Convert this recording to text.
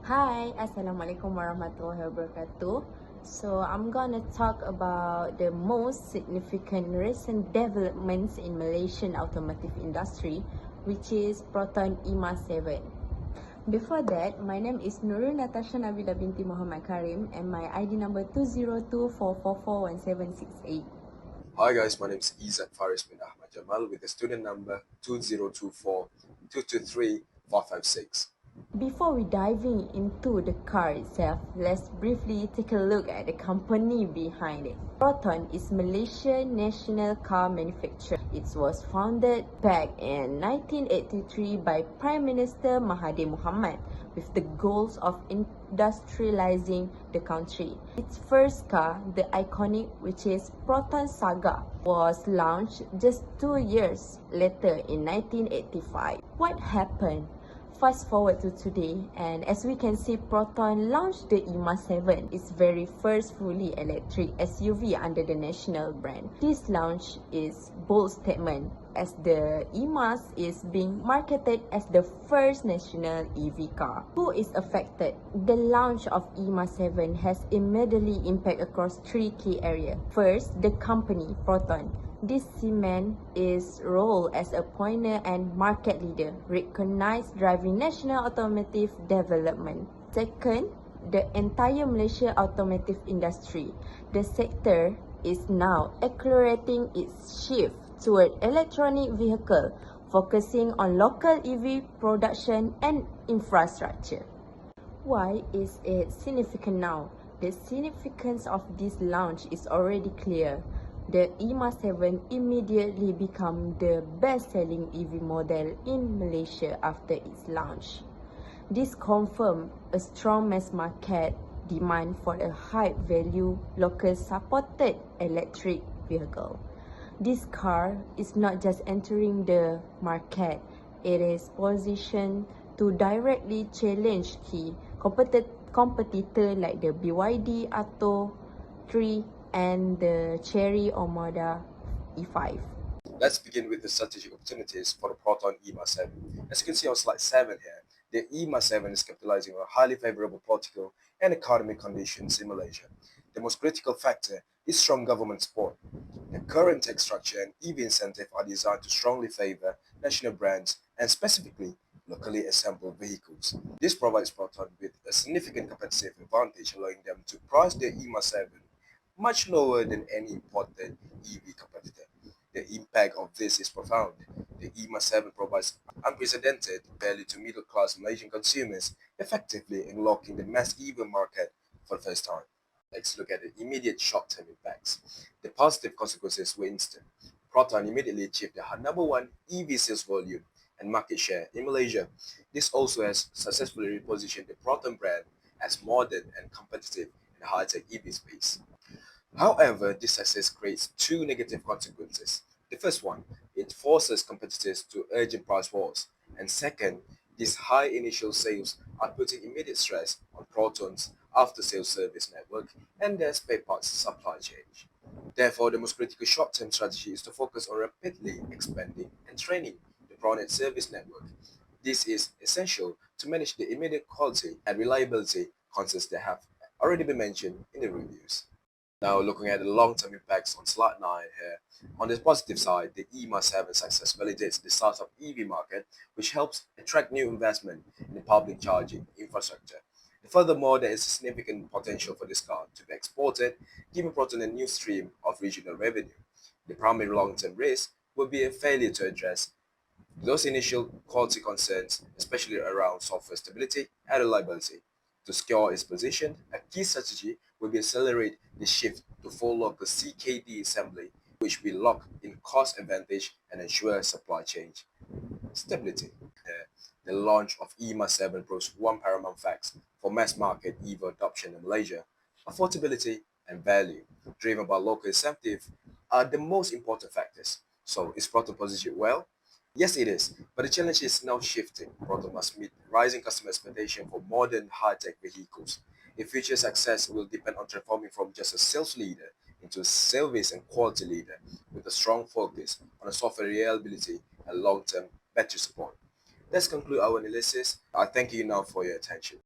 Hi, Assalamualaikum warahmatullahi wabarakatuh. So I'm gonna talk about the most significant recent developments in Malaysian automotive industry, which is PROTON E.MAS 7. Before that, my name is Nurul Natasha Nabila binti Muhammad Karim and my ID number 20244411768. Hi guys, my name is E.MAS bin Ahmad Jamal with the student number 2024223456. Before we diving into the car itself, let's briefly take a look at the company behind it. PROTON is Malaysia's national car manufacturer. It was founded back in 1983 by Prime Minister Mahathir Mohamad with the goals of industrializing the country. Its first car, the iconic, which is PROTON Saga, was launched just 2 years later in 1985. What happened? Fast forward to today, and as we can see, PROTON launched the E.MAS 7, its very first fully electric SUV under the national brand. This launch is bold statement as the E.MAS is being marketed as the first national EV car. Who is affected? The launch of E.MAS 7 has immediately impact across three key areas. First, the company, PROTON. This cement its role as a pioneer and market leader, recognized driving national automotive development. Second, the entire Malaysia automotive industry. The sector is now accelerating its shift toward electronic vehicle, focusing on local EV production and infrastructure. Why is it significant now? The significance of this launch is already clear. The E.MAS 7 immediately became the best-selling EV model in Malaysia after its launch. This confirmed a strong mass market demand for a high-value, local-supported electric vehicle. This car is not just entering the market, it is positioned to directly challenge key competitors like the BYD Atto 3 and the Cherry Armada E5. Let's begin with the strategic opportunities for the PROTON E.MAS 7. As you can see on slide 7 here, the E.MAS 7 is capitalizing on highly favorable political and economic conditions in Malaysia. The most critical factor is strong government support. The current tax structure and EV incentive are designed to strongly favor national brands and specifically locally assembled vehicles. This provides PROTON with a significant competitive advantage, allowing them to price their E.MAS 7 much lower than any imported EV competitor. The impact of this is profound. The E.MAS 7 provides unprecedented value to middle-class Malaysian consumers, effectively unlocking the mass EV market for the first time. Let's look at the immediate short-term impacts. The positive consequences were instant. PROTON immediately achieved the number one EV sales volume and market share in Malaysia. This also has successfully repositioned the PROTON brand as modern and competitive in the high-tech EV space. However, this success creates two negative consequences. The first one, it forces competitors to urgent price wars. And second, these high initial sales are putting immediate stress on Proton's after-sales service network and their spare parts supply chain. Therefore, the most critical short-term strategy is to focus on rapidly expanding and training the Pronet service network. This is essential to manage the immediate quality and reliability concerns that have already been mentioned in the reviews. Now looking at the long-term impacts on slide 9 here. On the positive side, the E.MAS 7 success validates the start of EV market, which helps attract new investment in the public charging infrastructure. Furthermore, there is significant potential for this car to be exported, giving Proton a new stream of regional revenue. The primary long-term risk will be a failure to address those initial quality concerns, especially around software stability and reliability. To secure its position, a key strategy will be accelerate the shift to full local CKD assembly, which will lock in cost advantage and ensure supply chain stability. The launch of E.MAS 7 proves one paramount fact for mass market EV adoption in Malaysia. Affordability and value, driven by local incentive, are the most important factors. So is Proton positioned well? Yes, it is, but the challenge is now shifting. Proton must meet rising customer expectation for modern high-tech vehicles. Its future success will depend on transforming from just a sales leader into a service and quality leader with a strong focus on the software reliability and long-term battery support. Let's conclude our analysis. I thank you now for your attention.